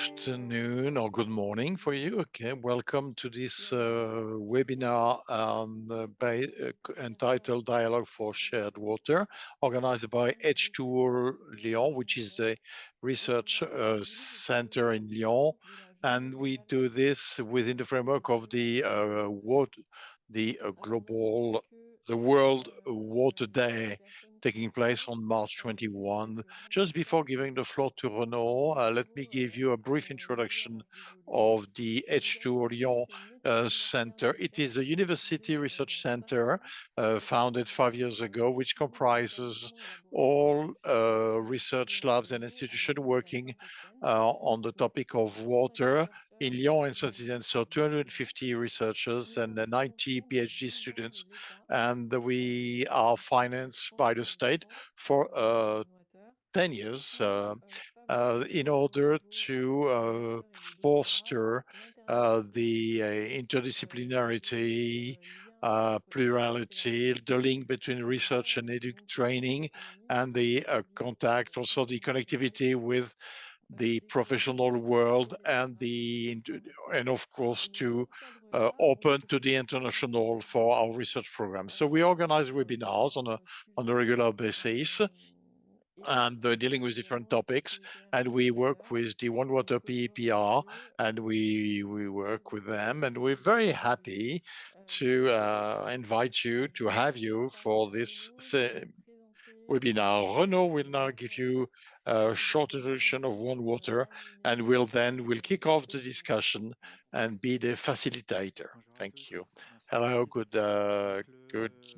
afternoon or good morning for you. Okay, welcome to this webinar entitled Dialogue for Shared Water, organized by H2O Lyon, which is the research center in Lyon. And we do this within the framework of the World Water Day taking place on March 21. Just before giving the floor to Renaud, let me give you a brief introduction of the H2 Lyon Center. It is a university research center founded 5 years ago, which comprises all research labs and institutions working on the topic of water in Lyon and Saint-Étienne. So 250 researchers and 90 PhD students. And we are financed by the state for 10 years in order to foster the interdisciplinarity, plurality, the link between research and training, and the contact, also the connectivity with the professional world and of course to open to the international for our research program. So we organize webinars on a regular basis and dealing with different topics. And we work with the OneWater PEPR and we work with them. And we're very happy to invite you, to have you for this webinar. Renaud will now give you a short introduction of OneWater and we'll kick off the discussion and be the facilitator. Thank you. Hello, good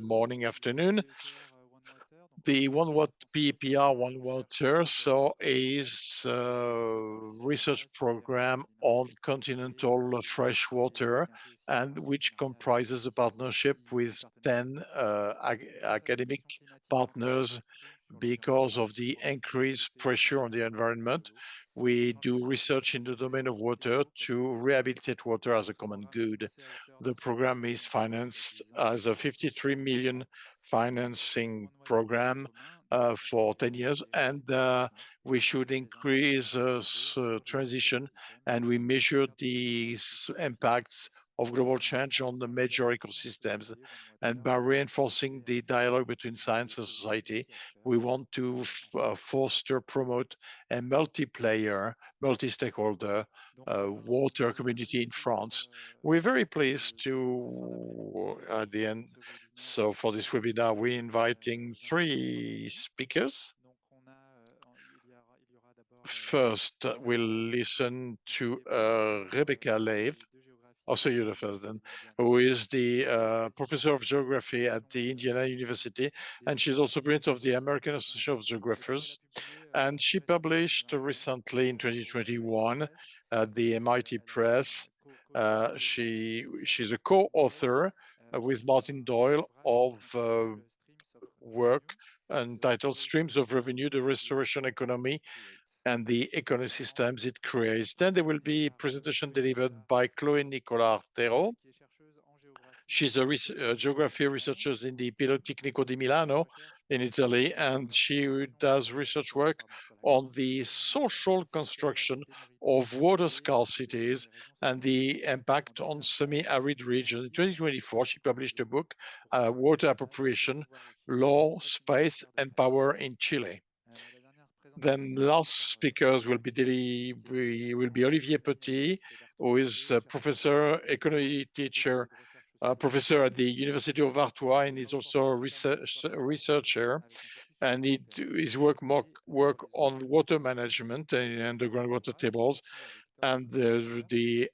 morning, afternoon. The OneWater PPR OneWater is a research program on continental freshwater and which comprises a partnership with 10 academic partners because of the increased pressure on the environment. We do research in the domain of water to rehabilitate water as a common good. The program is financed as a 53 million financing program for 10 years, and we should increase transition, and we measure the impacts of global change on the major ecosystems. And by reinforcing the dialogue between science and society, we want to foster, promote a multiplayer, multi-stakeholder water community in France. We're very pleased to, at the end, so for this webinar, we're inviting three speakers. First, we'll listen to Rebecca Lave. Also, you're the first then, who is the professor of geography at the Indiana University, and she's also president of the American Association of Geographers. And she published recently in 2021 at the MIT Press. She's a co-author with Martin Doyle of work entitled Streams of Revenue, the Restoration Economy and the ecosystems it creates. Then there will be a presentation delivered by Chloé Nicolas-Artero. She's a geography researcher in the Politecnico di Milano in Italy, and she does research work on the social construction of water scarcities and the impact on semi-arid regions. In 2024, she published a book, Water Appropriation, Law, Space, and Power in Chile. Then last speakers will be Olivier Petit, who is a professor, economy teacher, professor at the University of Artois, and is also a researcher. And his work on water management and underground water tables and the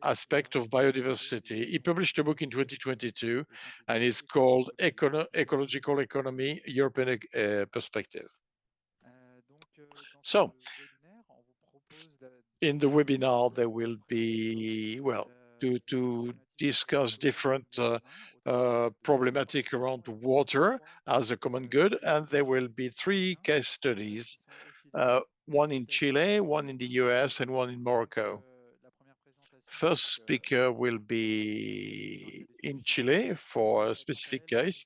aspect of biodiversity. He published a book in 2022, and it's called Ecological Economy, European Perspective. So in the webinar, there will be, to discuss different problematic around water as a common good. And there will be three case studies, one in Chile, one in the US, and one in Morocco. First speaker will be in Chile for a specific case.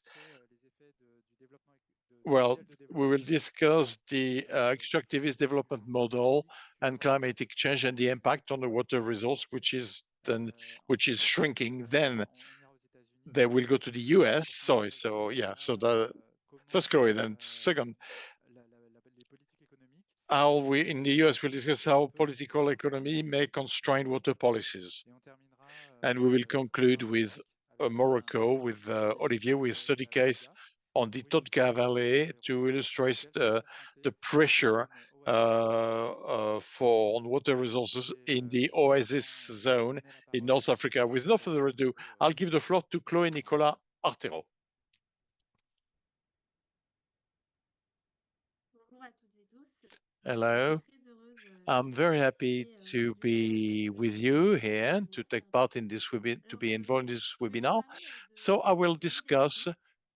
Well, we will discuss the extractivist development model and climatic change and the impact on the water resource, which is shrinking. Then they will go to the US. Sorry, so yeah, so the first Chloe, then second, how we in the US will discuss how political economy may constrain water policies. And we will conclude with Morocco, with Olivier, with a study case on the Todga Valley to illustrate the pressure for on water resources in the oasis zone in North Africa. With no further ado, I'll give the floor to Chloé Nicolas-Artero. Hello. I'm very happy to be with you here to take part in this webinar, to be involved in this webinar. So I will discuss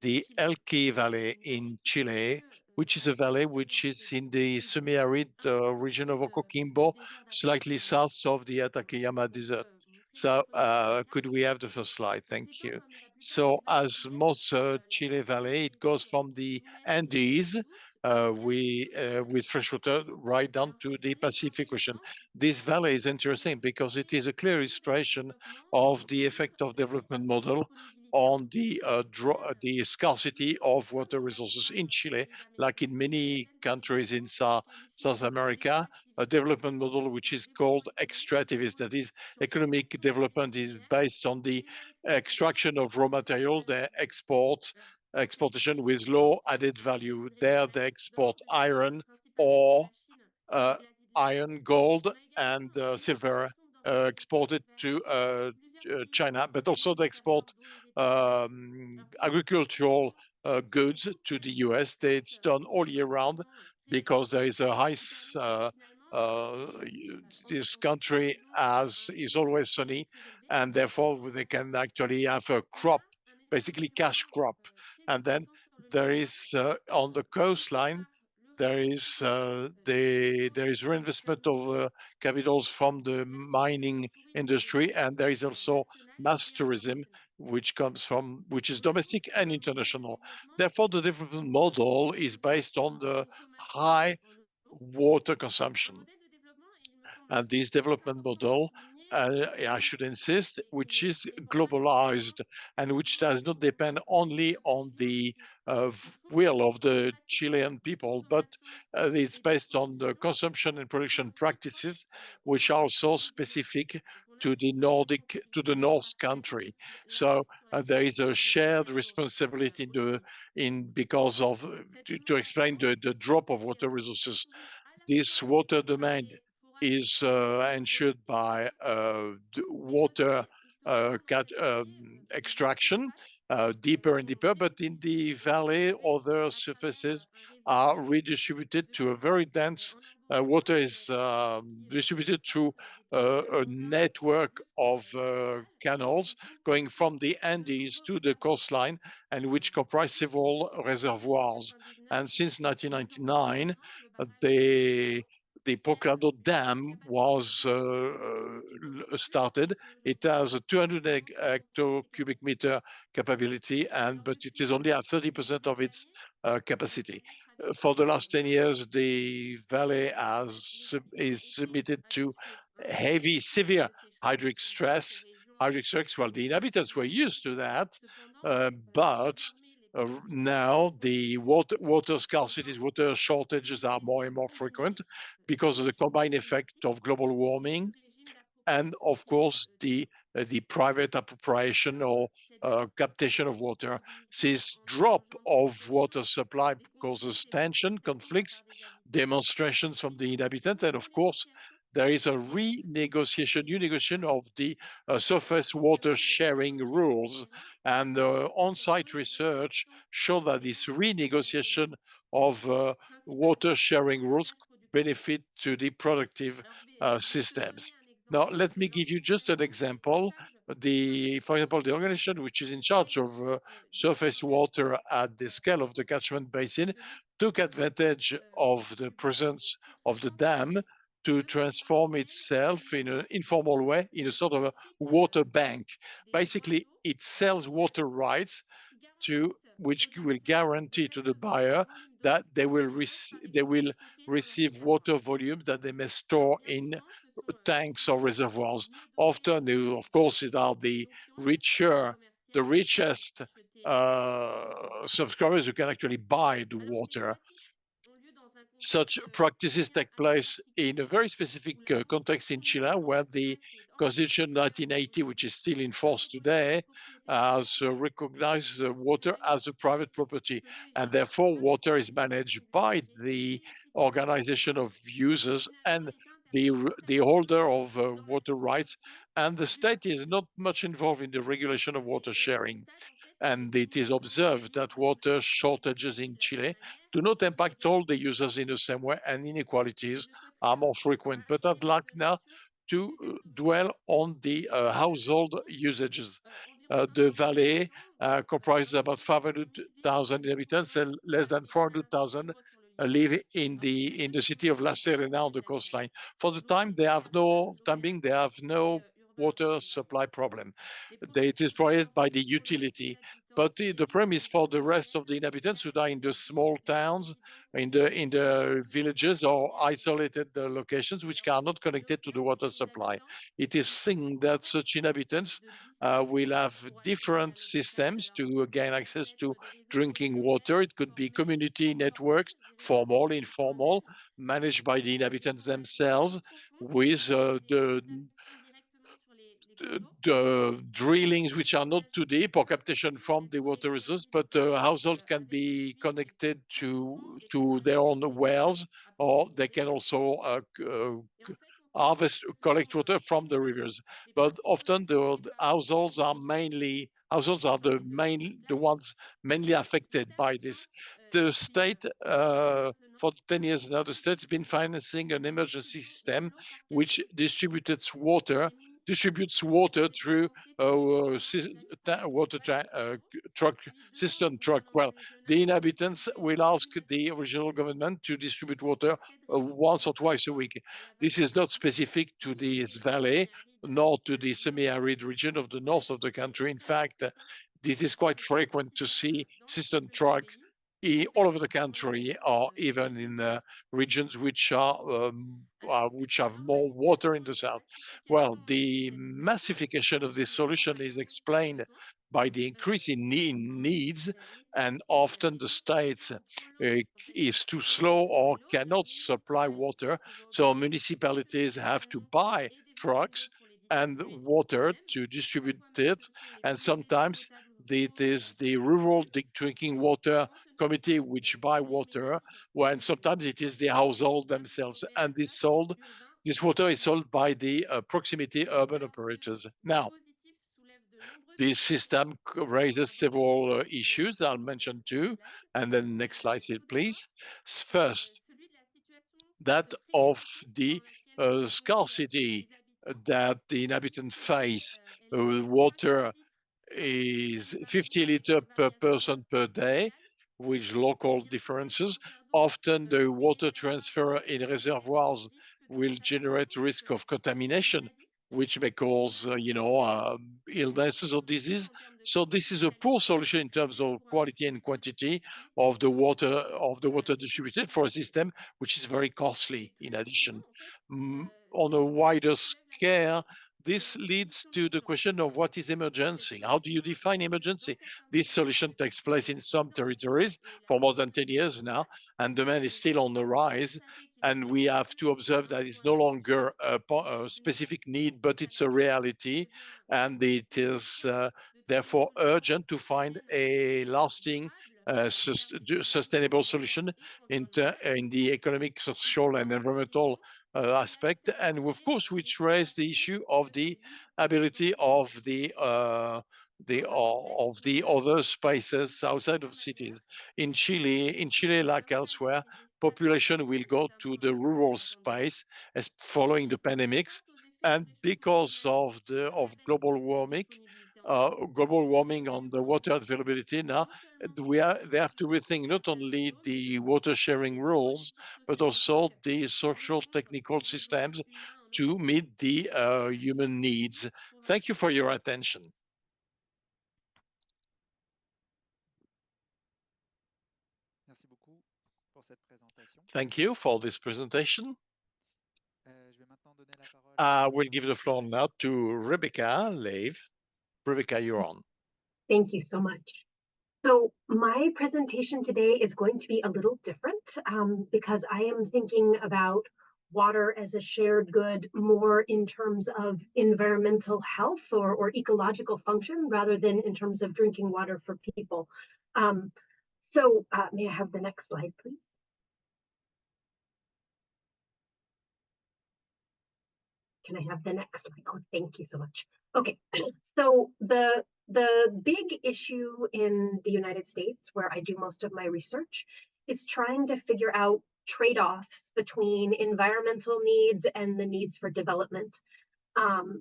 the Elqui Valley in Chile, which is a valley which is in the semi-arid region of Coquimbo, slightly south of the Atacama Desert. So could we have the first slide? Thank you. So as most Chile Valley, it goes from the Andes with freshwater right down to the Pacific Ocean. This valley is interesting because it is a clear illustration of the effect of development model on the scarcity of water resources in Chile, like in many countries in South America. A development model which is called extractivist, that is, economic development is based on the extraction of raw material, the exportation with low added value. There they export iron, ore, uh, iron, gold, and silver exported to China, but also they export agricultural goods to the US. It's done all year round because there is a high, uh, this country is always sunny, and therefore they can actually have a crop, basically cash crop. And then there is on the coastline, there is reinvestment of capitals from the mining industry, and there is also mass tourism, which is domestic and international. Therefore, the development model is based on the high water consumption. And this development model, I should insist, which is globalized and which does not depend only on the will of the Chilean people, but it's based on the consumption and production practices, which are also specific to to the North country. So there is a shared responsibility because of to explain the drop of water resources. This water demand is ensured by water extraction deeper and deeper, but in the valley, other surfaces are redistributed to a very dense water is distributed through a network of canals going from the Andes to the coastline and which comprise several reservoirs. And since 1999, the Proclado Dam was started. It has a 200 hecto cubic meter capability, but it is only at 30% of its capacity. For the last 10 years, the valley is submitted to heavy, severe hydric stress. Hydric stress, well, the inhabitants were used to that, but now the water scarcities, water shortages are more and more frequent because of the combined effect of global warming and, of course, the private appropriation or captation of water. This drop of water supply causes tension, conflicts, demonstrations from the inhabitants, and of course, there is a new negotiation of the surface water sharing rules. And on-site research show that this renegotiation of water sharing rules benefit to the productive systems. Now, let me give you just an example. For example, the organization which is in charge of surface water at the scale of the catchment basin took advantage of the presence of the dam to transform itself in an informal way in a sort of a water bank. Basically, it sells water rights to which will guarantee to the un buyer volume d'eau that they will supplémentaire par les will filtres stockés sur le receive réservoir. water volume that they may Alors store bien in souvent, ce sont des tanks or filtres reservoirs. mieux dotés Often, of course, it are the donc qui ont cette qualité richer, the commerciale qui permet richest d'acheter plus vite. subscribers who can actually buy the Alors ces water. pratiques ont lieu dans un Such contexte practices judiciaire take assez place in a particulier very specific où la context in disposition Chile, where numéro the 5 en Constitution Constitution 1980, which is still in force reconnaît la today, propriété de l'eau has recognized water même as a private property, que les and gens n'ont therefore pas water is forcément managed accès by direct aux the électricités de leur organization maison. of users and L'État intervient the très peu holder of dans la water rights, gestion and the du state is partage not d'eau. much involved in the regulation of water Et on sharing. constate en fait que les And it is inondations observed chimiques that ne water touchent pas shortages tous in de la même Chile manière do not que impact les all the autres users in the régions. same way, and Et inequalities je souhaiterais are more frequent. But I'd rappeler like quelques now mesures to désencourageantes dwell on the dans la household gestion. usages. Environ The 1% valley comprises d'entre about eux vivent 500,000 inhabitants, and less than dans un habitat 400,000 libre sur le littoral. live in Alors pour the ceux qui city of La vivent Serena on près the de la mer, coastline. For the l'eau time, est un habitat local they have no et urbain water prioritaire. supply problem. Les projets It is ciblés provided by the portent sur les utility. habitants But des the villes problem is for the rest of moyennes the inhabitants who et are in the villes small towns, intelligentes et in villes the villages qui or viennent isolated locations which are not on connected to the observe water que les supply. habitants It is disposent seen that parfois such inhabitants de will dispositifs have pour accéder à different l'eau potable. systems Alors, to gain ça peut access to être des réseaux drinking communautaires, water. It could be formels community ou informels, networks, gérés par formal, des informal, ONL, managed by the des inhabitants formations themselves plus profondes with et des captations directement sur les cours d'eau. the drillings which are not too Sensibilisation deep or captation from the obligatoire water des resource, but habitants household can avec des be filtres connected filtrants et to their own préparation wells, à or they proximité. can also Et en fait, on trouve harvest, collect souvent water from les, the rivers. les But principaux often acteurs the impliqués households dans are ces projets the de mise en the place. ones mainly affected L'État, by this. l'urgence, The il state, finance maintenant for 10 un years now, the système state has been de financing an emergency distribution de system l'eau par which quartier par les distributes municipalités water qui est through censé tenir en commun sys- les habitants et ne pas créer de réseau. truck Il demande au system truck. gouvernement Well, the régional inhabitants d'assurer will ask the l'immatriculation regional des government to distribute water accès de réseau once or twice a week. à la This vallée is du not Petit, specific to ni aux this régions valley, semi-arides nor to qui the ignorent semi-arid region of the north of the et country. In très fact, fréquent this is quite dans des frequent to citernes see dans system l'ensemble du trucks pays, all over the dans les country, régions or even in sud-est. regions Alors, which have comment more water in expliquer the la south. massification Well, de the cette situation massification of this qui rend solution is malheureusement les explained besoins by the increase in needs, essentiels and des often the habitants states en l'eau potable. is too Alors, slow distribuer or l'eau, c'est cannot devenu supply systématique water, so aujourd'hui, puisque le municipalities have to gouvernement buy et développe des trucks routes pour les and distribuer water eux-mêmes, to au distribute point de it. mettre sur les And comptes des eaux sometimes potables it ruraux is the les rural plus drinking water avant que ne committee puissent which buy payer les water, titres when de sometimes it is the propriété household par des themselves, and opérateurs urbains this water is proximité. sold by the proximity urban Alors, ce operators. Now, dispositif soulève de nombreuses this questions. system raises Alors, je vais several issues. I'll reprendre mention quelques two, slides. and then next slide, Tout d'abord, please. First, celui de la situation that of précarité dans the laquelle se trouvent scarcity les habitants. that the Cette inhabitants scarcité, face. elle est due à trois grands Water titres is qui varient 50 selon liters des per variations person per day, locales. with Et local bien sûr, les differences. transferts d'eau, Often the c'est les water réservoirs transfer qui in génèrent reservoirs risque de will generate contamination, donc risk of de contamination, maladies. which may cause, illnesses or Solution disease. en termes de So this quantité is et a poor qualité solution in terms of pour un quality and quantity système of the water distributed for a system which is very Et costly in très addition. souvent, en fait, On a ça wider soulève la question scale, this des leads conditions to the d'urgence. question of what is Cette emergency. How do you solution define implique que dans emergency? certains This territoires, solution takes place in les some embouteillements territories et for la more than 10 years pollution now, and demand is sont still on the rise. constatés qui ne And sont we have plus to observe un that it's besoin no ponctuel, longer a mais specific need, but it's a chaque année reality. devient And it is nécessaire de trouver une therefore solution urgent to find pérenne, a lasting, durable en termes économiques, sustainable sociaux solution et environnementaux. in the economic, Et social, and pourtant, ces environmental solutions, aspect. restent And of limitées course, par des which raised the capacités issue of de ces villes ability moyennes dans un of contexte the de other spaces outside désertification of majeure. cities. In Chile, like L'ensemble elsewhere, des espaces population naturels, will go to notamment the rural abandonnés, space as following the pandemics, face aux effets du and réchauffement because climatique, of global la warming, disponibilité en eau on devient the water critique. availability now, Non seulement pour they have to rethink not partage only d'eau, mais the aussi water pour sharing des rules, dispositifs but also socio-techniques the qui social répondent technical aux besoins systems humains en eau to potable. meet the human needs. Pour Thank you for your attention. Thank you for this presentation. We'll give the floor now to Rebecca Lave. Rebecca, you're on. Thank you so much. So my presentation today is going to be a little different because I am thinking about water as a shared good more in terms of environmental health or ecological function rather than in terms of drinking water for people. May I have the next slide, please? Can I have the next slide? Oh, thank you so much. Okay, so the big issue in the United States, where I do most of my research, is trying to figure out trade-offs between environmental needs and the needs for development.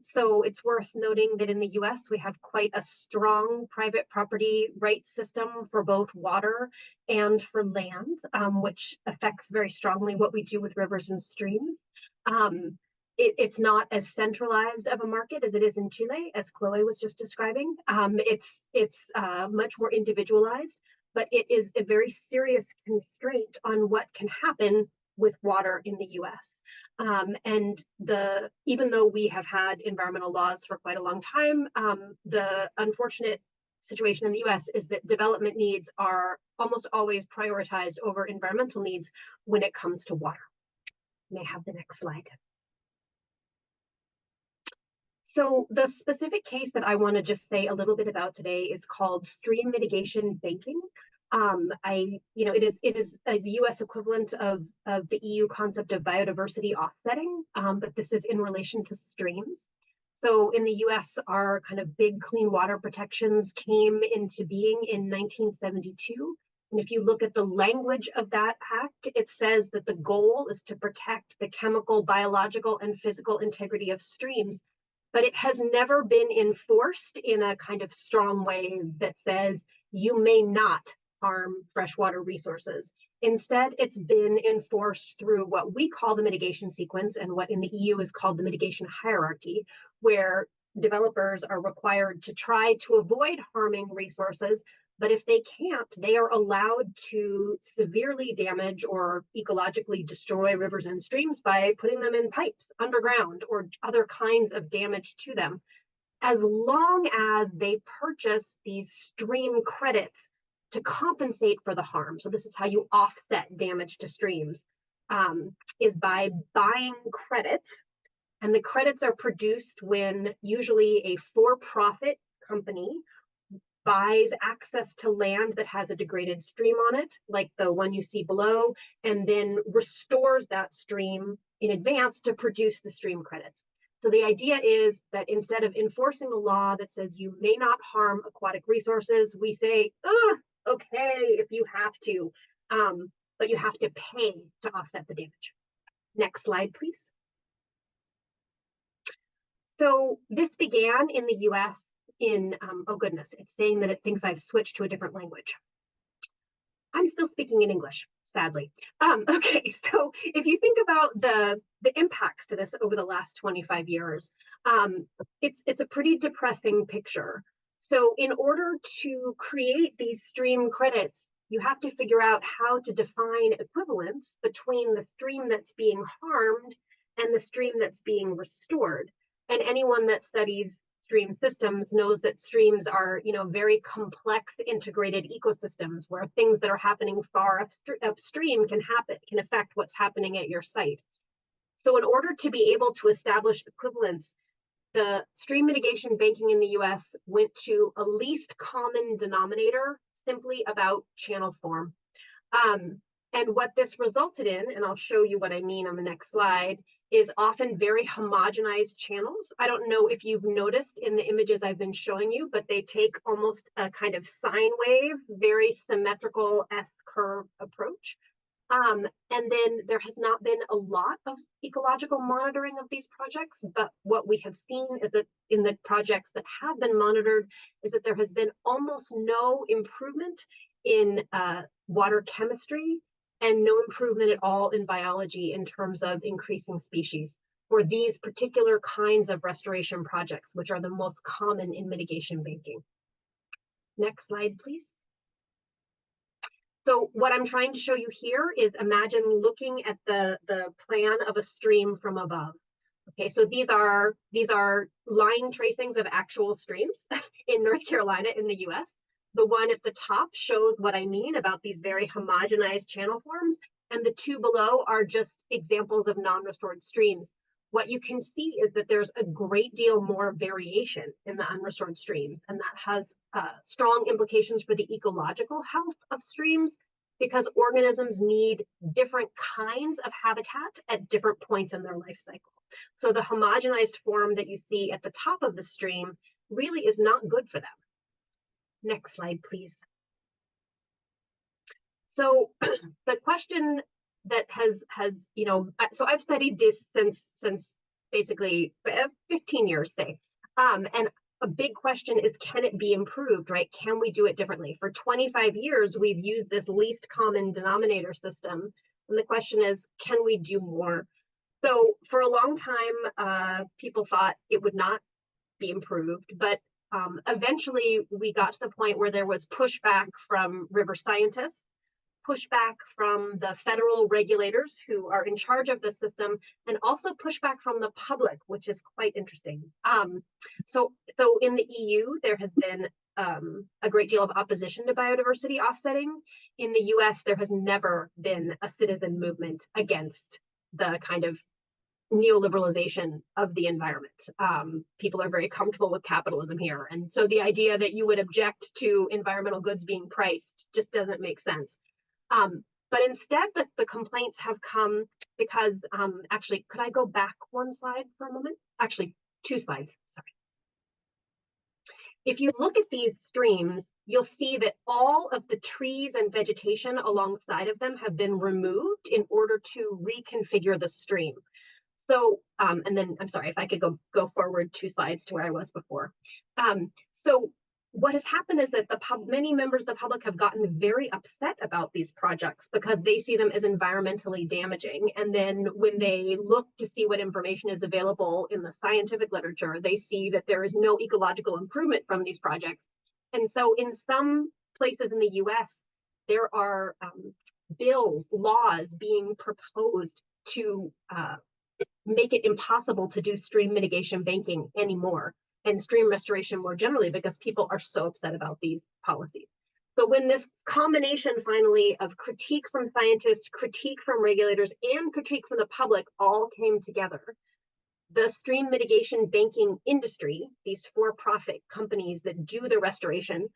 So it's worth noting that in the US, we have quite a strong private property rights system for both water and for land, which affects very strongly what we do with rivers and streams. It's not as centralized of a market as it is in Chile, as Chloé was just describing. It's much more individualized, but it is a very serious constraint on what can happen with water in the US. Even though we have had environmental laws for quite a long time, the unfortunate situation in the US is that development needs are almost always prioritized over environmental needs when it comes to water. May I have the next slide? So the specific case that I want to just say a little bit about today is called stream mitigation banking. It is the U.S. equivalent of the EU concept of biodiversity offsetting, but this is in relation to streams. So in the U.S., our kind of big clean water protections came into being in 1972. And if you look at the language of that act, it says that the goal is to protect the chemical, biological, and physical integrity of streams. But it has never been enforced in a kind of strong way that says you may not harm freshwater resources. Instead, it's been enforced through what we call the mitigation sequence and what in the EU is called the mitigation hierarchy, where developers are required to try to avoid harming resources, but if they can't, they are allowed to severely damage or ecologically destroy rivers and streams by putting them in pipes underground or other kinds of damage to them, as long as they purchase these stream credits to compensate for the harm. So this is how you offset damage to streams, is by buying credits. And the credits are produced when usually a for-profit company buys access to land that has a degraded stream on it, like the one you see below, and then restores that stream in advance to produce the stream credits. So the idea is that instead of enforcing a law that says you may not harm aquatic resources, we say, okay, if you have to, but you have to pay to offset the damage. Next slide, please. So this began in the US in, oh goodness, it's saying that it thinks I've switched to a different language. I'm still speaking in English, sadly. Okay, so if you think about the impacts to this over the last 25 years, it's a pretty depressing picture. So in order to create these stream credits, you have to figure out how to define equivalence between the stream that's being harmed and the stream that's being restored. And anyone that studies stream systems knows that streams are, very complex integrated ecosystems where things that are happening far upstream can affect what's happening at your site. So in order to be able to establish equivalence, the stream mitigation banking in the US went to a least common denominator, simply about channel form. And what this resulted in, and I'll show you what I mean on the next slide, is often very homogenized channels. I don't know if you've noticed in the images I've been showing you, but they take almost a kind of sine wave, very symmetrical S-curve approach. And then there has not been a lot of ecological monitoring of these projects, but what we have seen is that in the projects that have been monitored is that there has been almost no improvement in water chemistry and no improvement at all in biology in terms of increasing species for these particular kinds of restoration projects, which are the most common in mitigation banking. Next slide, please. So what I'm trying to show you here is imagine looking at the plan of a stream from above. Okay, so these are line tracings of actual streams in North Carolina in the US. The one at the top shows what I mean about these very homogenized channel forms, and the two below are just examples of non-restored streams. What you can see is that there's a great deal more variation in the unrestored streams, and that has strong implications for the ecological health of streams because organisms need different kinds of habitat at different points in their life cycle. So the homogenized form that you see at the top of the stream really is not good for them. Next slide, please. So the question that has so I've studied this since basically 15 years, say, and a big question is, can it be improved, right? Can we do it differently? For 25 years, we've used this least common denominator system, and the question is, can we do more? So for a long time, people thought it would not be improved, but eventually we got to the point where there was pushback from river scientists, pushback from the federal regulators who are in charge of the system, and also pushback from the public, which is quite interesting. So in the EU, there has been a great deal of opposition to biodiversity offsetting. In the US, there has never been a citizen movement against the kind of neoliberalization of the environment. People are very comfortable with capitalism here. And so the idea that you would object to environmental goods being priced just doesn't make sense. But instead, the complaints have come because, actually, could I go back one slide for a moment? Actually, 2 slides, sorry. If you look at these streams, you'll see that all of the trees and vegetation alongside of them have been removed in order to reconfigure the stream. So, and then, I'm sorry, if I could go forward 2 slides to where I was before. So what has happened is that many members of the public have gotten very upset about these projects because they see them as environmentally damaging. And then when they look to see what information is available in the scientific literature, they see that there is no ecological improvement from these projects. And so in some places in the US, there are bills, laws being proposed to make it impossible to do stream mitigation banking anymore and stream restoration more generally because people are so upset about these policies. So when this combination finally of critique from scientists, critique from regulators, and critique from the public all came together, the stream mitigation banking industry, these for-profit companies that do the restoration,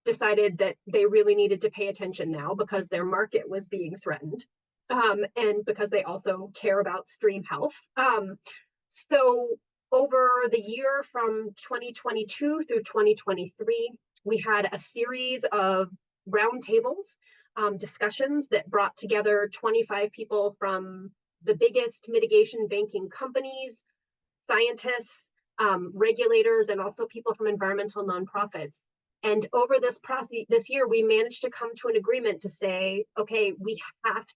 decided that they really needed to pay attention now because their market was being threatened. And because they also care about stream health. So over the year from 2022 through 2023, we had a series of roundtables, discussions that brought together 25 people from the biggest mitigation banking companies, scientists, regulators, and also people from environmental nonprofits. And over this process, this year, we managed to come to an agreement to say, okay, we have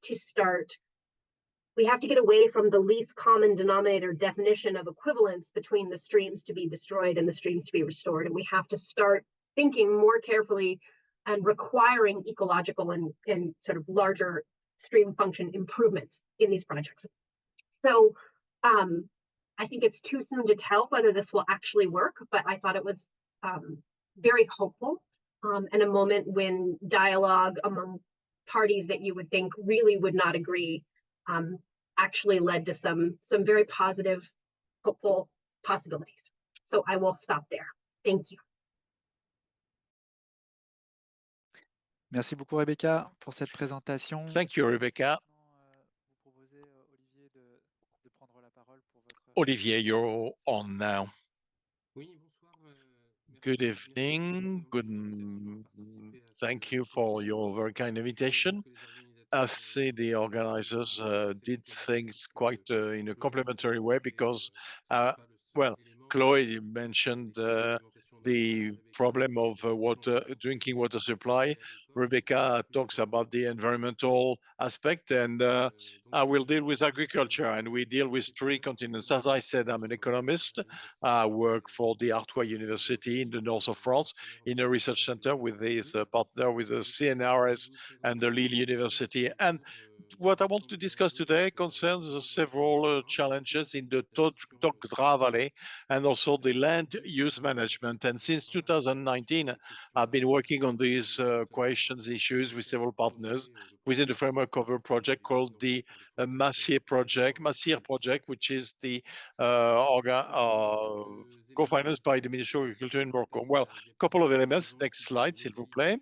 to get away from the least common denominator definition of equivalence between the streams to be destroyed and the streams to be restored. And we have to start thinking more carefully and requiring ecological and sort of larger stream function improvements in these projects. So I think it's too soon to tell whether this will actually work, but I thought it was very hopeful, and a moment when dialogue among parties that you would think really would not agree actually led to some very positive, hopeful possibilities. So I will stop there. Thank you. Merci beaucoup, Rebecca, pour cette présentation. Thank you, Rebecca. Vous proposez, Olivier, de prendre la parole pour votre... Olivier, you're on now. Oui, bonsoir. Good evening. Thank you for your very kind invitation. I see the organizers did things quite in a complementary way because, well, Chloé mentioned the problem of drinking water supply. Rebecca talks about the environmental aspect, and I will deal with agriculture, and we deal with three continents. As I said, I'm an economist. I work for the Artois University in the north of France in a research center with his partner with the CNRS and the Lille University. And what I want to discuss today concerns several challenges in the Togdra Valley and also the land use management. And since 2019, I've been working on these questions, issues with several partners within the framework of a project called the Massier project, which is the co-financed by the Ministry of Agriculture in Morocco. Well, a couple of elements. Next slide, s'il vous plaît,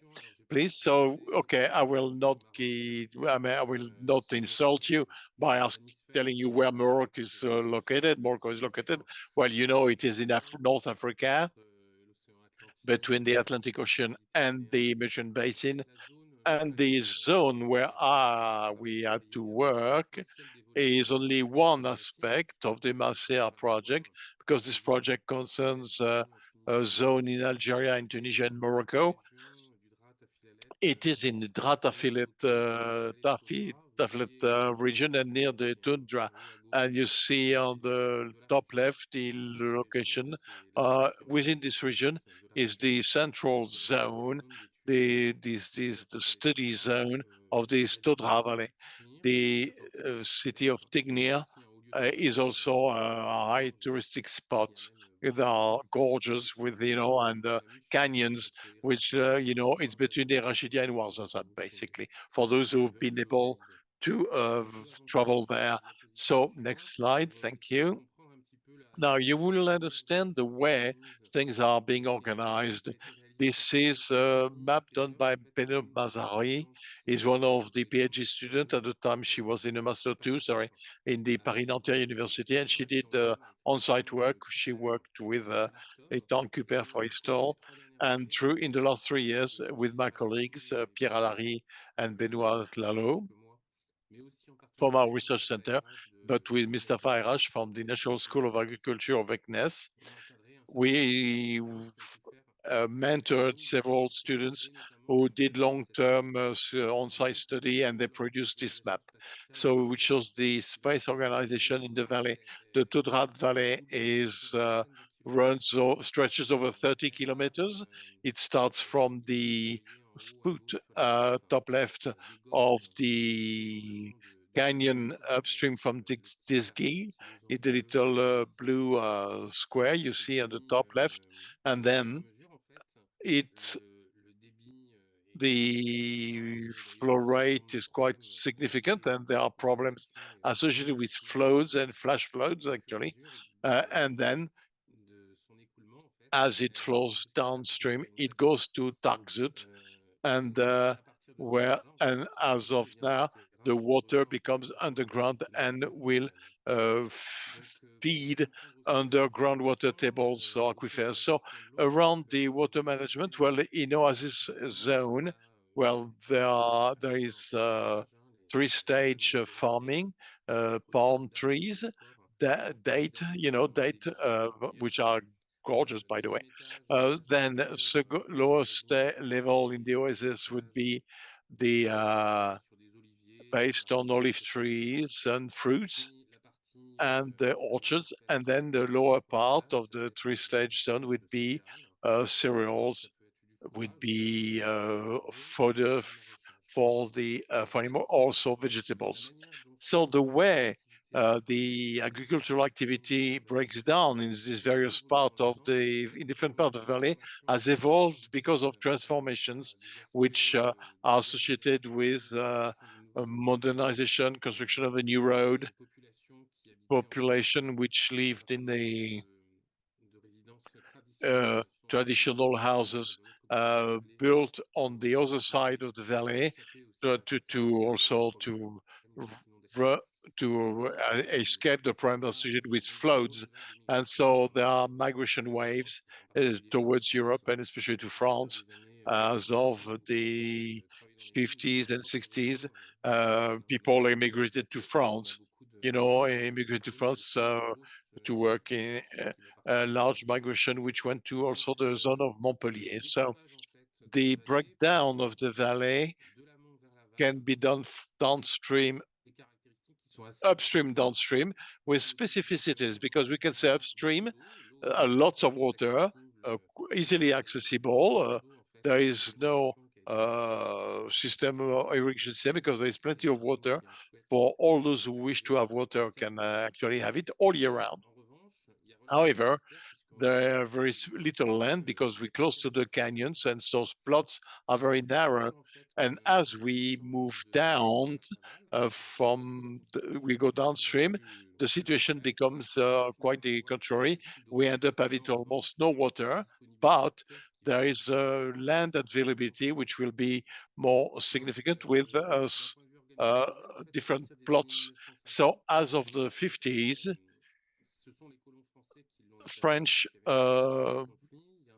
please. So, okay, I will not I will not insult you by telling you where Morocco is located. Morocco is located, well, you know, it is in North Africa, between the Atlantic Ocean and the Mediterranean Basin. And the zone where we had to work is only one aspect of the Marseille project, because this project concerns a zone in Algeria, in Tunisia, and Morocco. It is in the Taffilet region and near the tundra. And you see on the top left the location. Within this region is the central zone, the study zone of the Tundra Valley. The city of Tignia is also a high touristic spot with gorges with, you know, and canyons, which, you know, it's between the Rashidia and Ouarzazate, basically, for those who've been able to travel there. So next slide, thank you. Now you will understand the way things are being organized. This is a map done by Beno Mazari. Is one of the PhD students at the time. She was in a master two, sorry, in the Paris Nanterre University, and she did on-site work. She worked with Ethan Cooper for his stall, and through in the last 3 years with my colleagues Pierre Allary and Benoît Lalo from our research center, but with Mustafa Erash from the National School of Agriculture of Eknes. We mentored several students who did long-term on-site study, and they produced this map. So which shows the space organization in the valley. The Tudrat Valley is stretches over 30 kilometers. It starts from the foot top left of the canyon upstream from Tisgi, it's the little blue square you see on the top left, and then it the flow rate is quite significant, and there are problems associated with floods and flash floods, actually. And then as it flows downstream, it goes to Targzut, and as of now, the water becomes underground and will feed underground water tables or aquifers. So around the water management, well, in Oasis zone, well, there is three-stage farming, palm trees, date, which are gorgeous, by the way. Then the lowest level in the oasis would be the based on olive trees and fruits and the orchards, and then the lower part of the three-stage zone would be cereals, would be fodder for the for animal, also vegetables. So the way the agricultural activity breaks down in these various parts of in different parts of the valley has evolved because of transformations which are associated with modernization, construction of a new road, population which lived in the traditional houses built on the other side of the valley to escape the problem associated with floods. And so there are migration waves towards Europe and especially to France as of the 50s and 60s. People immigrated to France, immigrated to France to work in a large migration, which went to also the zone of Montpellier. So the breakdown of the valley can be done downstream, upstream, downstream, with specificities, because we can say upstream, lots of water, easily accessible. There is no system or irrigation system because there is plenty of water for all those who wish to have water can actually have it all year round. However, there are very little land because we're close to the canyons, and so plots are very narrow. And as we move down we go downstream, the situation becomes quite the contrary. We end up having almost no water, but there is land availability which will be more significant with uh, different plots. So as of the 50s, French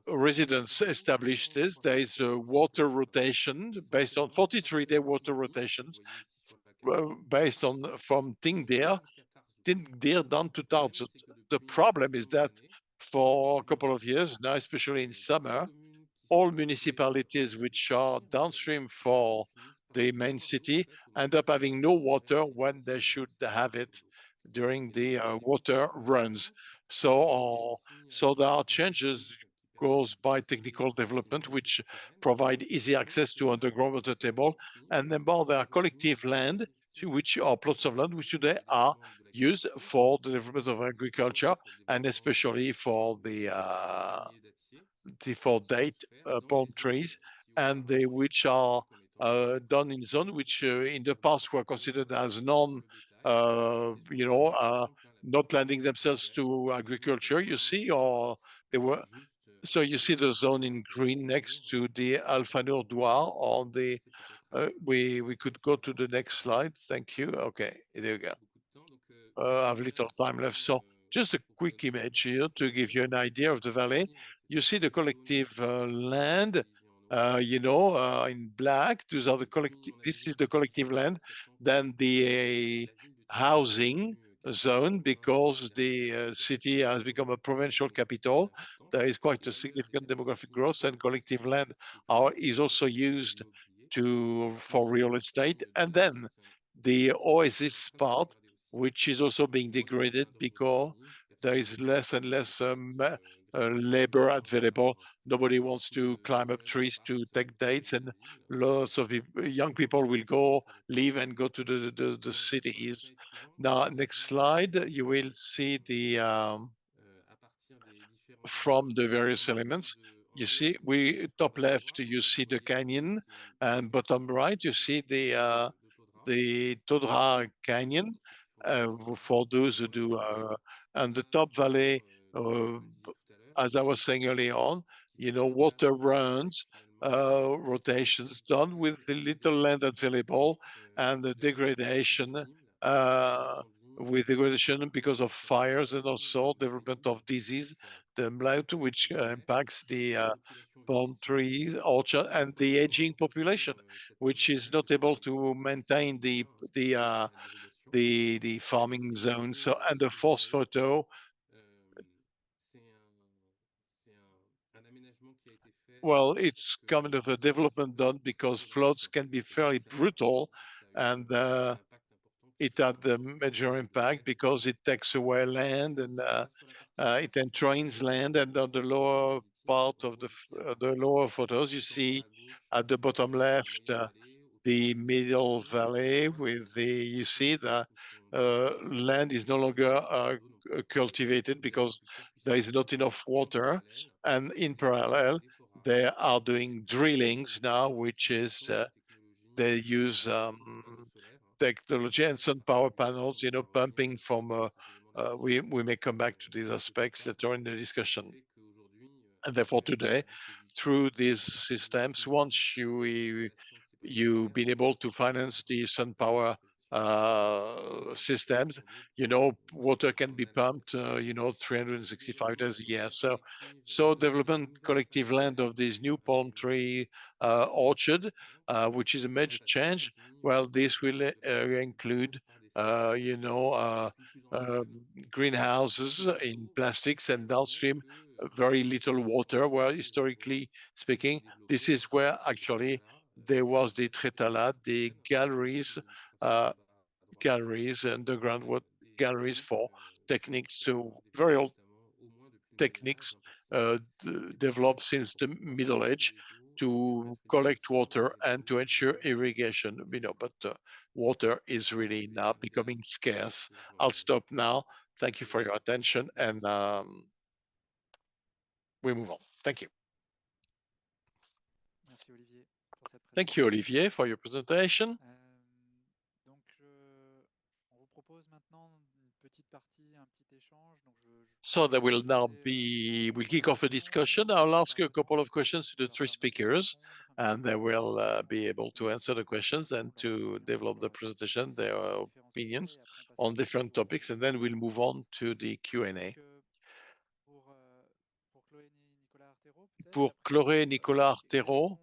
residents established this. There is a water rotation based on 43-day water rotations based on from Tingdeer down to Tarbes. The problem is that for a couple of years now, especially in summer, all municipalities which are downstream for the main city end up having no water when they should have it during the water runs. So there are changes caused by technical development which provide easy access to underground water table, and then there are collective land which are plots of land which today are used for the development of agriculture and especially for the date palm trees, and which are done in zone which in the past were considered as not lending themselves to agriculture, you see, or they were. So you see the zone in green next to the Alphanur Douar on the. We could go to the next slide. Thank you. Okay, there you go. I have little time left. So just a quick image here to give you an idea of the valley. You see the collective land, in black. Those are the collective. This is the collective land. Then the housing zone, because the city has become a provincial capital. There is quite a significant demographic growth, and collective land is also used for real estate. And then the oasis part, which is also being degraded because there is less and less labor available. Nobody wants to climb up trees to take dates, and lots of young people will live and go to the cities. Now, next slide, you will see from the various elements. You see, top left, you see the canyon, and bottom right, you see the Todra Canyon, for those who do, and the top valley, uh, as I was saying early on, water runs, rotations done with the little land available, and the degradation, because of fires and also development of disease, the blight, which impacts the palm trees, orchard, and the aging population, which is not able to maintain the farming zone. So, and the fourth photo, well, it's kind of a development done because floods can be fairly brutal, and it had a major impact because it takes away land, and it entrains land. And on the lower part of the lower photos, you see at the bottom left the middle valley you see the land is no longer cultivated because there is not enough water. And in parallel, they are doing drillings now, which is they use technology and sun power panels, pumping from. We may come back to these aspects later in the discussion. And therefore, today, through these systems, once you've been able to finance the sun power systems, water can be pumped, 365 days a year. So development collective land of this new palm tree orchard, which is a major change. Well, this will include you know, greenhouses in plastics and downstream very little water. Well, historically speaking, this is where actually there was the trétalade, the uh, galleries, underground galleries for techniques to very old techniques developed since the Middle Age to collect water and to ensure irrigation. But water is really now becoming scarce. I'll stop now. Thank you for your attention, and we move on. Thank you. Merci Olivier pour cette Thank you, présentation. Olivier, for your presentation. Donc, on vous propose maintenant une petite partie, un petit échange. Donc, So there will now poser we'll kick quelques off a questions. discussion. I'll ask you a couple of Permettre questions to the de leur three permettre de speakers, répondre un and petit they peu will be able to answer the questions and sur to leur develop the opinion presentation, sur their les différents sujets. opinions Et après, on passera on un petit peu different topics, and then we'll move on to the Q&A. Donc, pour Chloé Nicolas-Artero, peut-être, Pour d'après Chloé vous, quelles Nicolas-Artero, sont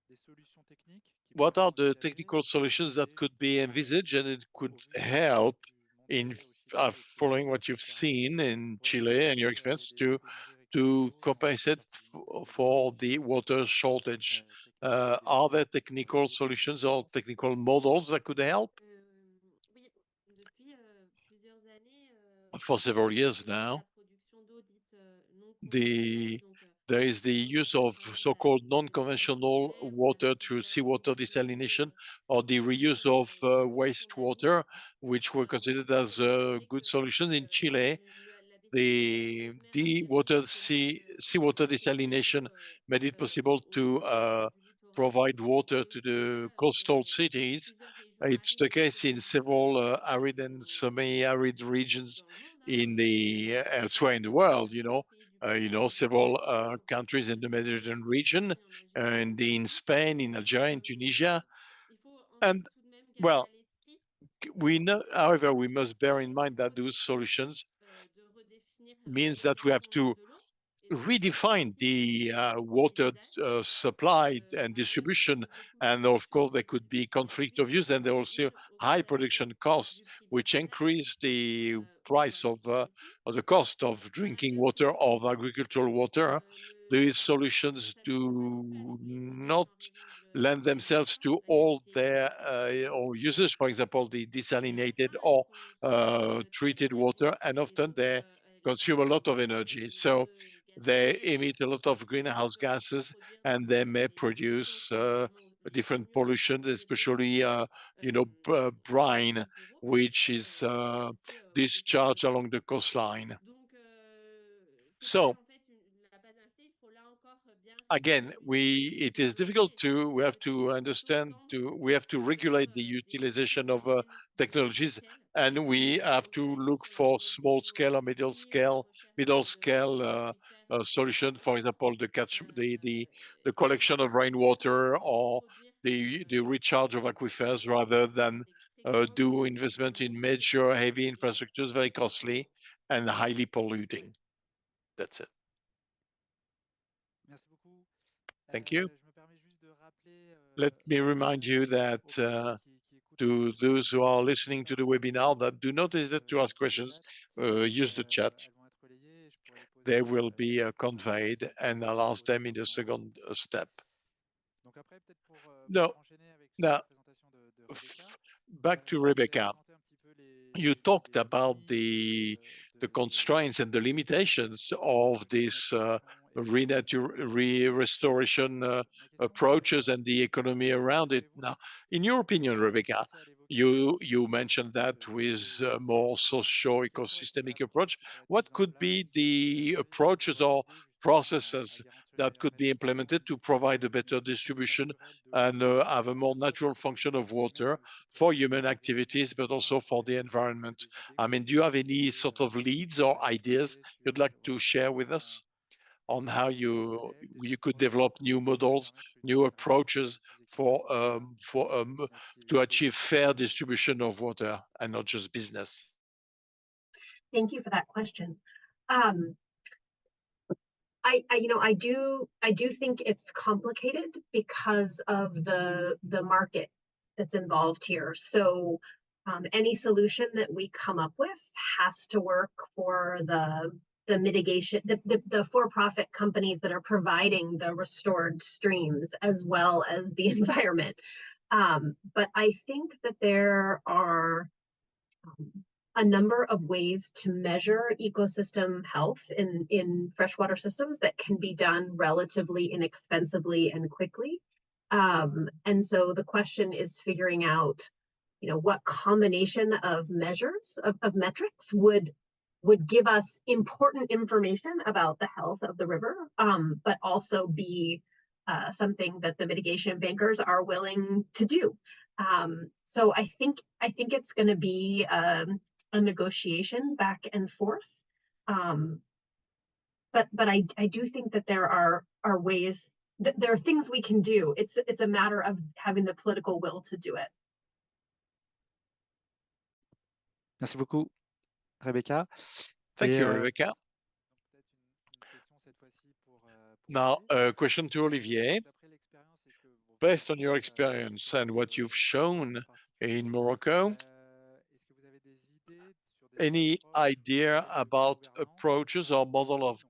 des solutions techniques qui what pourraient are être the envisagées technical ou solutions that proposées could be justement envisaged and it could au vu de ce que vous avez help pu in montrer au Chili et puis following ailleurs what you've différemment seen in pour Chile essayer and your d'aider experience des nouveaux to rectoraux compensate dans certaines for zones the water shortage? techniques ou Are there des technical technologies qui solutions pourraient or avancer. technical models that could help? Oui, depuis plusieurs années, For several on years utilise now, la production d'eau dite non conventionnelle. Donc, there is the l'eau use qui of provient so-called des réseaux de non-conventional forêt ou de water through réutilisations seawater d'eau desalination or the reuse dans of les collections d'année. wastewater, which were considered as C'est vrai good que solutions in Chile. la décision de The construire un réseau national seawater d'acheminement desalination d'eau made it possible aux to zones du littoral provide water est to aussi le the cas coastal cities. plusieurs régions It's the arides case in several arid and semi-arid regions dans le monde, in the elsewhere in the world. pays du Golfe, Several donc countries in the en Mediterranean region, Tunisie, en Algérie and in notamment. Spain, in Algeria, in Tunisia. Il faut And tout de même garder well, à l'esprit we know, however, we must bear in qu'il mind that faut those solutions de redéfinir means that we have l'utilisation to de l'eau et de redefine the sensibiliser les water usages supply and avec distribution. beaucoup And plus of course, there could be conflict of d'huile use, and there are also high automatisée production costs, du prix de which l'usage increase the ou price aussi of the cost of par drinking ailleurs water, of agricultural water. These le solutions satisfaire à do tous aspects not en raison lend de themselves to la all qualité their or de l'eau. uses, for example, the Et desalinated enfin, il or faut aussi très treated bien water, and identifier les often zones they à consume a électrifier lot of energy. avec So de gaz they naturel emit a lot of qui greenhouse peuvent gases, produire and they may l'électricité produce également different mieux pollutions, que d'autres especially brine, littoraux which is accès aux zones discharged côtières. along the coastline. Donc, c'est ça So en fait la base d'instinct. Il faut là encore bien again, utiliser ces it is technologies difficult et to we have to surtout understand tendre to we have to vers regulate the des systèmes utilization à of échelle moyenne technologies, échelle. and we have Donc to il look faudrait for donc small toujours scale or soutenir la recherche middle scale d'aquifères solution. For example, the et collection of rainwater or produire the recharge of aquifers, rather than des très do grandes investment in quantités major heavy d'eau. infrastructures, very costly and highly polluting. That's it. Merci beaucoup. Thank you. Je me permets juste de rappeler Let me remind you that aux personnes qui écoutent la to those who are listening to the webinar, that do not hesitate to ask sur le questions, chat. use the chat. Elles vont être relayées et je pourrai les They poser will be à la conveyed, fin and I'll ask aux them in the intervenants. second step. Donc après, peut-être No, pour enchaîner avec la now, présentation de Rebecca, back to vous avez Rebecca. présenté un petit peu You talked les about limites the constraints and the limitations of de this renaturation et restoration ma question approaches and the economy around it. pouvez-vous Now, in your opinion, Rebecca, commencer à l'évoquer you pour mentioned essayer that with a more quelles pourraient être les socio-ecosystemic approach. approches qui pourraient être What mises en could place be the approaches pour or aider justement à processes garantir la that could be rétablissement implemented to provide a better d'une gestion distribution naturelle de l'eau and have a more natural function of entre guillemets, water qui for pourrait human véritablement activities, but also for the c'est environment? des idées I que mean, do you have vous any pourriez sort of leads or ideas diffuser you'd sur like to share with us on how des collègues, des you could intervenants develop new qui pourraient models, permettre new une approche approaches plus for équilibrée to une achieve fair politique distribution of water and not just business? Thank you for that question. I do think it's complicated because of the market that's involved here. So Any solution that we come up with has to work for the mitigation, the for-profit companies that are providing the restored streams as well as the environment. But I think that there are a number of ways to measure ecosystem health in freshwater systems that can be done relatively inexpensively and quickly. And so the question is figuring out, what combination of measures of metrics would give us important information about the health of the river, but also be something that the mitigation bankers are willing to do. So I think it's going to be a negotiation back and forth. But I do think that there are ways that there are things we can do. It's a matter of having the political will to do it. Merci beaucoup, Rebecca. Thank Et, you, Rebecca. donc peut-être une question cette fois-ci pour Now, Olivier. a question to Olivier. D'après l'expérience et ce que vous Based on your observez, experience sur and what le you've Morocco shown en particulier, in Morocco, est-ce que vous avez des idées sur des any approches idea de about gouvernance approaches or model of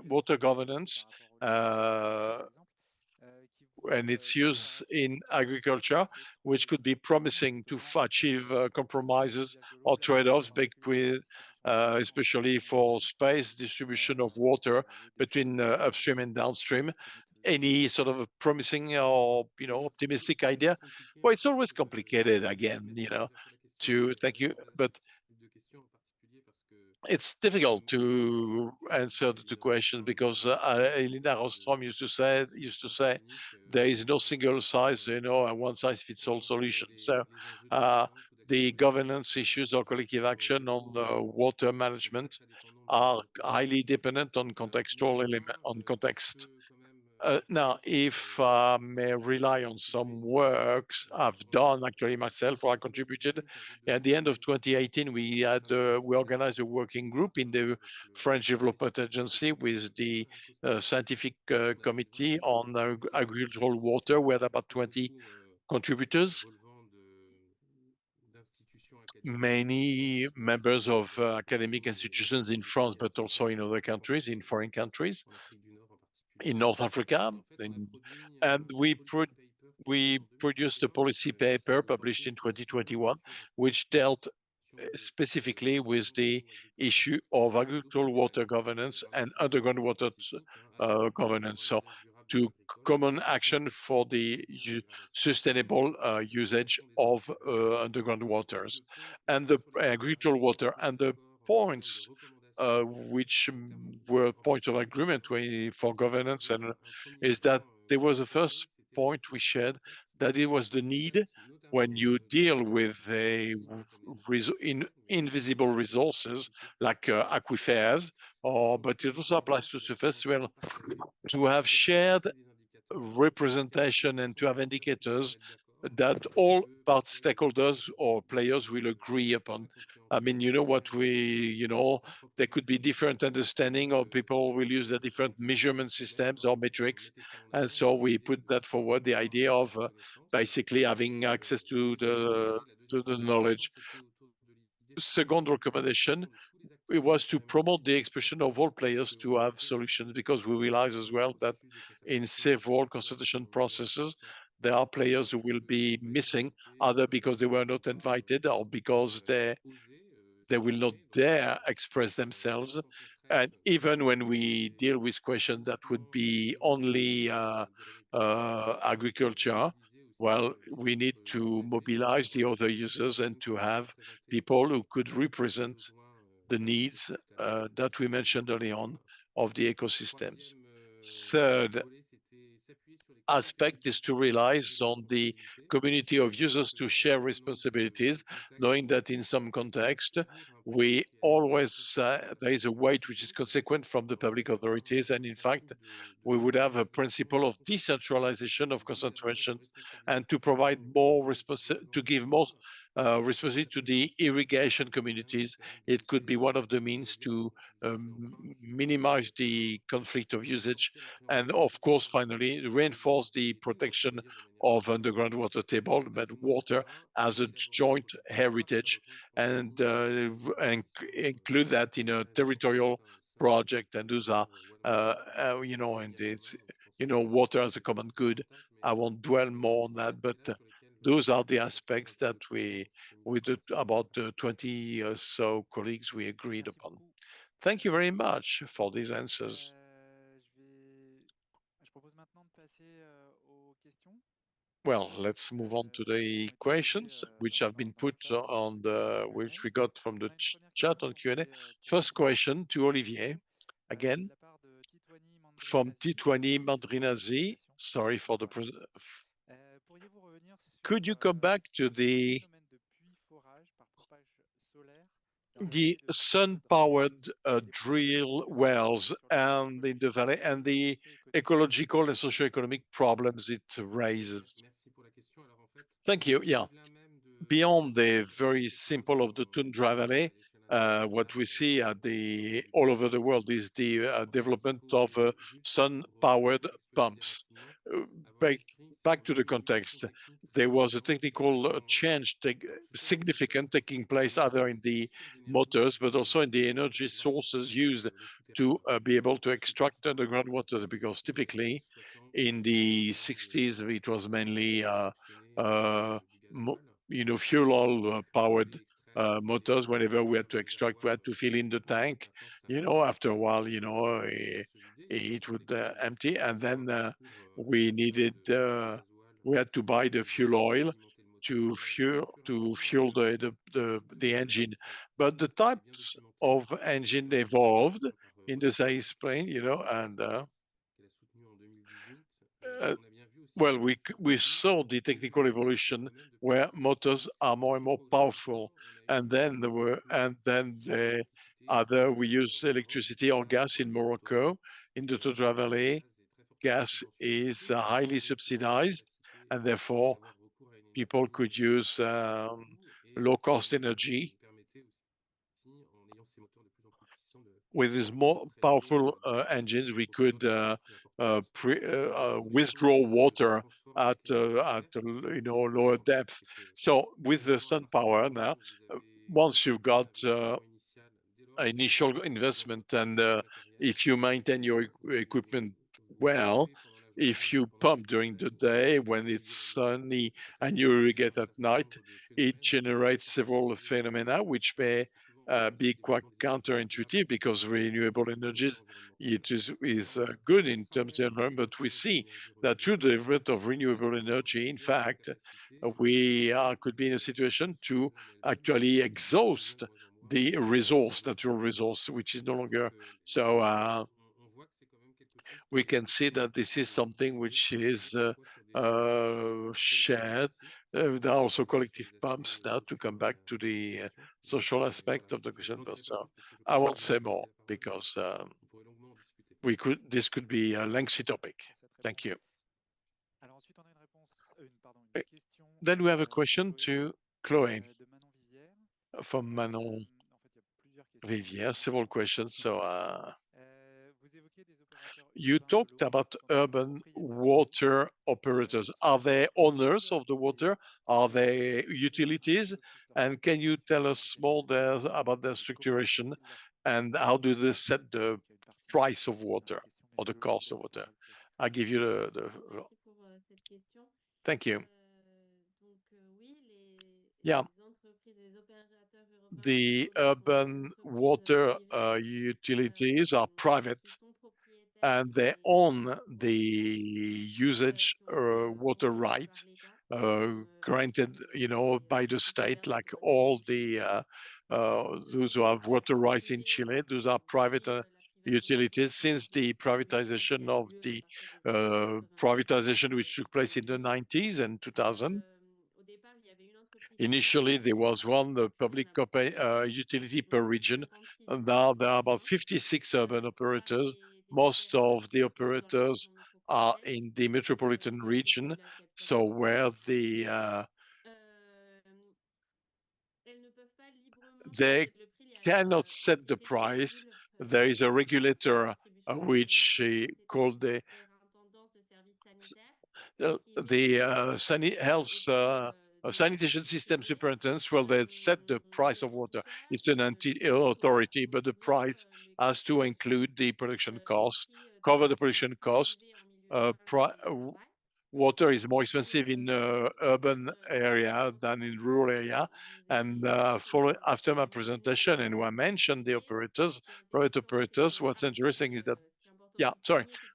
water governance par rapport au Liban, par exemple, qui vous and its use apparaissent in agriculture, which could be promising to achieve compromises or trade-offs with, especially for space distribution of water between upstream and downstream. Any sort of a promising or optimistic idea? Well, it's always complicated again, thank you, but it's difficult to answer the two questions because Elina Rostrom used to say there is no single size, a one size fits all solution. So the governance issues or collective action on water management are highly dependent on contextual element, on context. Now, if I may rely on some works I've done actually myself, or I contributed, at the end of 2018, we organized a working group in the French Development Agency with the scientific committee on agricultural water. We had about 20 contributors, many members of academic institutions in France, but also in other countries, in foreign countries, in North Africa. And we produced a policy paper published in 2021, which dealt specifically with the issue of agricultural water governance and underground water governance. So to common action for the sustainable usage of underground waters and the agricultural water. And the points which were points of agreement for governance and is that there was a first point we shared, that it was the need when you deal with invisible resources like aquifers, but it also applies to surface well, to have shared representation and to have indicators that all part stakeholders or players will agree upon. I mean, there could be different understanding, or people will use the different measurement systems or metrics. And so we put that forward, the idea of basically having access to the knowledge. Second recommendation, it was to promote the expression of all players to have solutions, because we realize as well that in several consultation processes, there are players who will be missing, either because they were not invited or because they will not dare express themselves. And even when we deal with questions that would be only agriculture, well, we need to mobilize the other users and to have people who could represent the needs that we mentioned early on of the ecosystems. Third aspect is to realize on the community of users to share responsibilities, knowing that in some context, we always, there is a weight which is consequent from the public authorities. And in fact, we would have a principle of decentralization of concentrations and to provide more to give more responsibility to the irrigation communities. It could be one of the means to minimize the conflict of usage, and of course, finally, reinforce the protection of underground water table, but water as a joint heritage, and include that in a territorial project. And those are, and this, water as a common good. I won't dwell more on that, but those are the aspects that with about 20 or so colleagues, we agreed Merci upon. beaucoup. Thank you very much for these answers. Je propose maintenant de passer aux questions. Well, let's move on to the questions which have been put on which we got from the chat on Q&A. First question to Olivier, again, De la part de Titouani from Mandrinazzi. Titouani Merci pour votre Mandrinazi. présentation. Sorry for the. Pourriez-vous revenir sur Could you come back to le the phénomène de puits forage par pompage solaire dans la vallée de sun-powered Des drill problèmes wells sur le plan and in the valley, écologique and et the socio-économique. ecological and socio-economic problems it raises? Merci pour la question. Alors en fait, Thank you. Yeah. au-delà même Beyond de the la very capacité simple of financière the Tundra aujourd'hui Valley, à l'échelle what we internationale see at pour the lutter all contre over le the changement world is climatique. the Alors si je fais development court, of et juste pour sun-powered contextualiser pumps. rapidement, Uh, avoir à back, l'esprit, c'est back qu'il to y a the eu une évolution context. technique très There was a importante ces technical derniers change, sur significant, taking place l'ensemble either des in the sources d'énergie motors, but utilisées also in the sur energy l'environnement, sources donc used l'eau souterraine to par be exemple. able to Ce qui était extract typiquement underground le cas water, because dans les années typically 60 in au the moment 60s it was de mainly réceptionner uh, du gasoil. fuel oil Fallait powered extraire motors. Whenever we had to d'un extract, we réservoir had to fill in the tank. maintenant simplement After a while, se vider et it il would fallait que empty, and then we réextraire needed, ce gasoil we had to buy the fuel oil alimenter le moteur to et au fur et à mesure fuel ce the process engine. But the est bien types documenté of engine dans une étude evolved récente par in the size OneWater plane, and qu'elle a soutenue en 2018. uh, On a bien vu aussi well, l'évolution we technique saw the au technical niveau de ces evolution domaines de plus en where plus poussés. motors are more and Puis more powerful, progressivement, on a and then évolué there were, plutôt and then sur the l'électricité, sur le other, we gaz, use comme au Maroc, electricity or là gas encore in les motorways. Morocco. In the Tundra Le Valley, gaz est très fortement gas subventionné is aussi, ce qui highly permet toujours une subsidized, capacité and therefore d'avoir recours à une people énergie could use à faible coût et low qui cost energy nous permettait aussi, en ayant ces moteurs de plus en plus puissants, with these de more prélever powerful aussi engines. en We profondeur could de plus en plus importante. La withdraw chose qui water transforme cette énergie at solaire, c'est ce que je lower disais en fait, depth. c'est que So with the finalement, à sun partir du power moment now, où vous avez once you've consenti got l'investissement initial, dès lors que initial vous investment, entretenez and votre matériel, if you maintain your equipment que vous well, irriguez pendant la journée if et you pendant la pump nuit, during cela the vous permet day aussi de when it's réaliser la nuit. sunny Et ça and fait you survenir irrigate un at certain night, nombre de it phénomènes qui generates parfois several peuvent phenomena which may souvent be quite développement des énergies renouvelables, counterintuitive, because être renewable vertueux pour energies, l'environnement. it is Maintenant, good comment in terms of travaille environment, le but we projet see d'énergie that through renouvelable? the development of En fait, renewable energy, in il y a cette fact, capacité we potentielle could be in a situation to sous la Lune actually qui devient exhaust de moins en moins the resource, natural disponible. resource, which is no Donc, longer. So on voit que c'est quand même quelque chose we can see that this is qui est something utilisé which is à la fois sur des collectifs shared. aussi, There are also collective d'industrialisation pumps now, to come back to en the question. Mais social aspect voilà, of the question. j'en But dirai pas plus parce que je I crois won't qu'on say va more passer la parole, mais because on pourrait longuement en discuter. this could be a lengthy topic. Pour cette Thank réponse. you. Alors ensuite, on a une réponse, une Eh, question Then we have a pour question Chloé, to Chloé de Manon Vivière. from Manon En fait, il y a plusieurs questions. Rivière, several questions. So Vous évoquez des opérateurs you urbains de talked l'eau about qui sont des urban propriétaires de l'eau. water operators. Qui Are they owners utilisent of the et water? Are they quelle est utilities? l'entreprise, leur And can you structuration tell et us more l'organisation there about their et comment structuration, ils leur and how do they set the donc il y a une partie price of aussi dans la water question, mais or the je vous cost of laisse water? poser le poser. I give you Merci pour cette question. thank you. Donc oui, Yeah, les entreprises, les opérateurs urbains the d'eau sont des urban entreprises water privées utilities are private, qui sont propriétaires and they own the usage qui ont été water concédées right, par l'État, comme granted, by the state, titulaires like de all permis. the those who Donc have water pour rights in assurer, Chile. Those are private la privatisation utilities. de ces Since the services publics qui privatization a eu of lieu à the partir des années 90 privatization which took place in the 90s and 2000. au départ, il y avait une entreprise publique Initially, there was one il y en public a plusieurs. utility Il y per a region. 56 And aujourd'hui now there are actuellement. about 56 urban La plupart operators. des Most opérateurs of the sont dans la operators région are métropolitaine, in the metropolitan donc c'est region, ceux-là qui so actuellement where fonctionnent. the Euh, they le prix il est cannot set the assez price. flexible, There is a selon la regulator distribution de which l'électricité par called the surintendance de services sanitaires qui health sanitation system superintendents. Well, they set the price of water. It's an authority, but the price has to include the production cost, cover the production cost. Water is more expensive in urban area than in rural area. And after my presentation, and when I mentioned the private operators, what's interesting is that,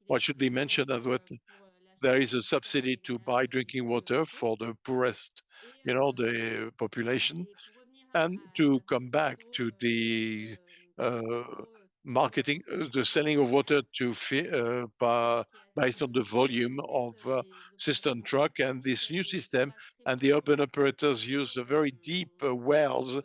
what should be mentioned as what there is a subsidy to buy drinking water for the poorest, the population. And to come back to the marketing, the selling of water based on the volume of cistern truck, and this new system, and the urban operators use very deep wells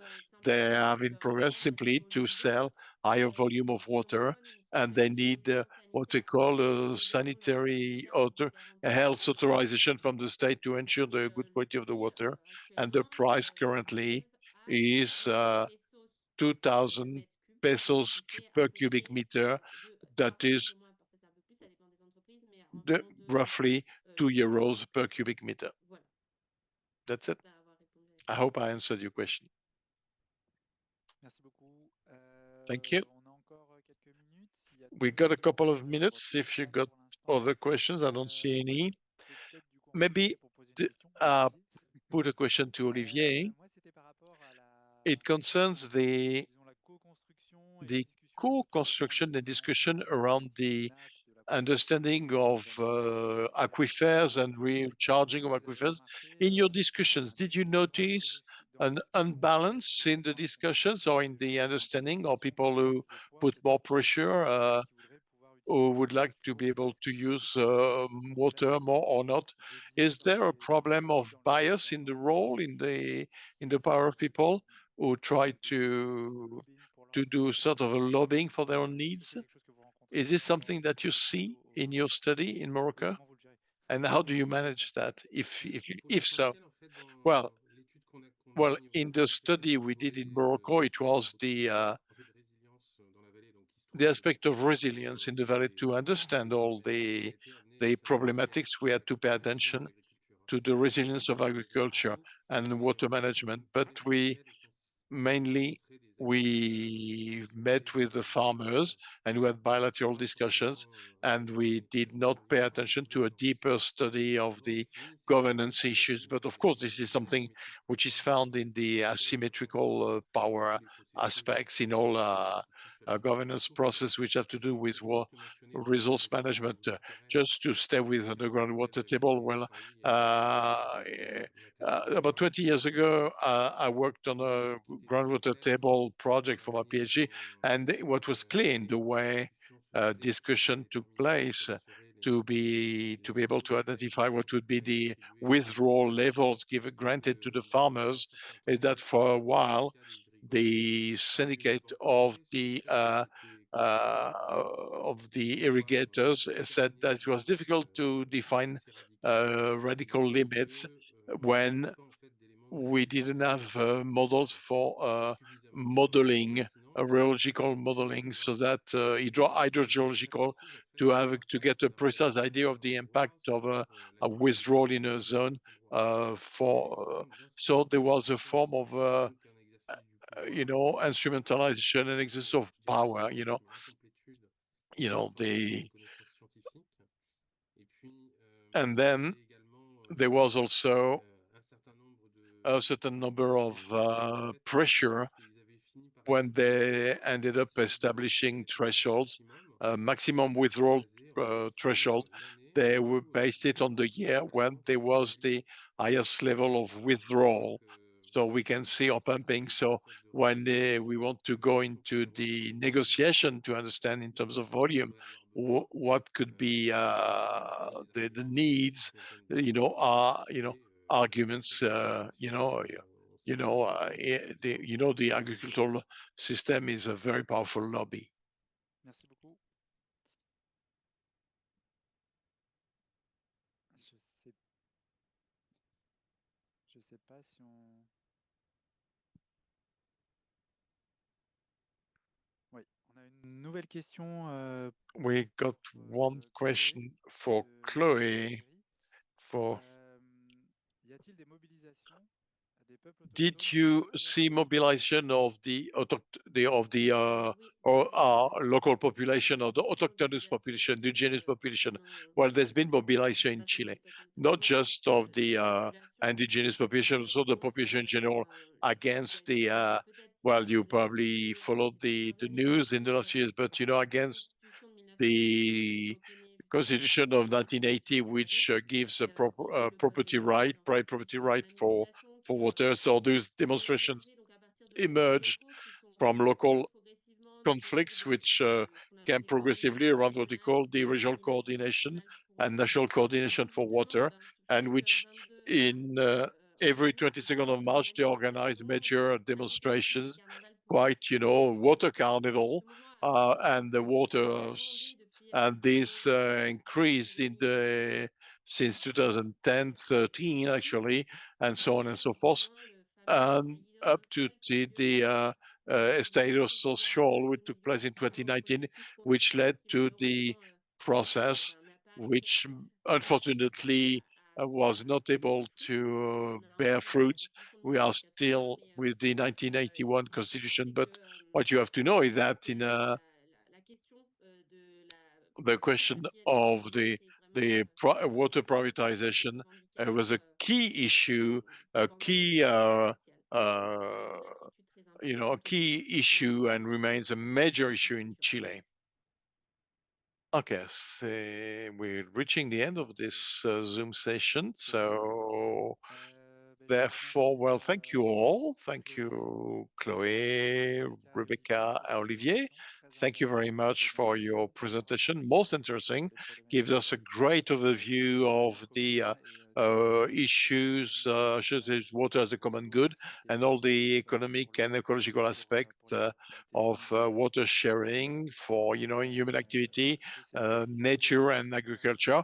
they have in progress simply to sell higher volume of water, and they need what they call a sanitary a health authorization from the state to ensure the good quality of the water. And the price currently is 2,000 pesos per cubic meter. That is roughly €2 per cubic meter. That's it. I hope I answered your question. Merci beaucoup. Thank you. On a encore quelques minutes. S'il y a We d'autres got a couple of questions, minutes. If you got pour l'instant. other questions, I don't see any. Peut-être du coup en Maybe pour poser une question à Olivier. put a question to Olivier. Moi, c'était par rapport à la, It concerns disons, la co-construction et the discussion co-construction and discussion around the nappes, de la understanding of aquifers and recharging of aquifers. In your discussions, did you notice an unbalance in the discussions or in the understanding, or people who put more pressure, who would like to be able to use water more or not? Is there a problem of bias in the role, in the power of people who try to do sort of a lobbying for their own needs? Is this something that you see in your study in Morocco? And how do you manage that, if so? Well, in the study we did in Morocco, it was the aspect of resilience in the valley. To understand all the problematics, we had to pay attention to the resilience of agriculture and water management. But mainly we met with the farmers and we had bilateral discussions, and we did not pay attention to a deeper study of the governance issues. But of course, this is something which is found in the asymmetrical power aspects in all governance process, which have to do with resource management. Just to stay with the groundwater table, well, about 20 years ago, I worked on a groundwater table project for my PhD, and what was clear in the way discussion took place to be able to identify what would be the withdrawal levels granted to the farmers is that for a while the syndicate of the irrigators said that it was difficult to define radical limits when we didn't have models for modeling, rheological modeling, so that hydrogeological to get a precise idea of the impact of a withdrawal in a zone. So there was a form of instrumentalization and exercise of power. And then there was also a certain number of pressure when they ended up establishing thresholds, maximum withdrawal threshold. They based it on the year when there was the highest level of withdrawal. So we can see our pumping. So when we want to go into the negotiation to understand in terms of volume, what could be the needs, arguments, the agricultural system is a very powerful lobby. Merci beaucoup. Je sais pas si on... a une nouvelle question We got one Chloé question for de Chloé. Thierry. Y a-t-il des mobilisations des peuples Did autochtones you pour see la mobilization of the local population, or the autochthonous population, the indigenous population? Well, there's been mobilization in Chile, not just of the indigenous population, also the population in general against the well, you probably followed the news in the last years, but against the Constitution of 1980, which gives a property right, private property right for water. So those demonstrations emerged from local conflicts, which came progressively around what we call the regional coordination and national coordination for water, and which in every 22nd of March, they organize major demonstrations, quite, water carnival, and the water, and this increased since 2010, 13, actually, and so on and so forth, and up to the Estado Social, which took place in 2019, which led to the process, which unfortunately was not able to bear fruits. We are still with the 1981 Constitution, but what you have to know is that in the question of the water privatization was a key issue, a key a key issue, and remains a major issue in Chile. Okay, so we're reaching the end of this Zoom session. So therefore, well, thank you all. Thank you, Chloé, Rebecca, Olivier. Thank you very much for your presentation. Most interesting. Gives us a great overview of the issues, such as water as a common good, and all the economic and ecological aspect of water sharing for, human activity, nature and agriculture.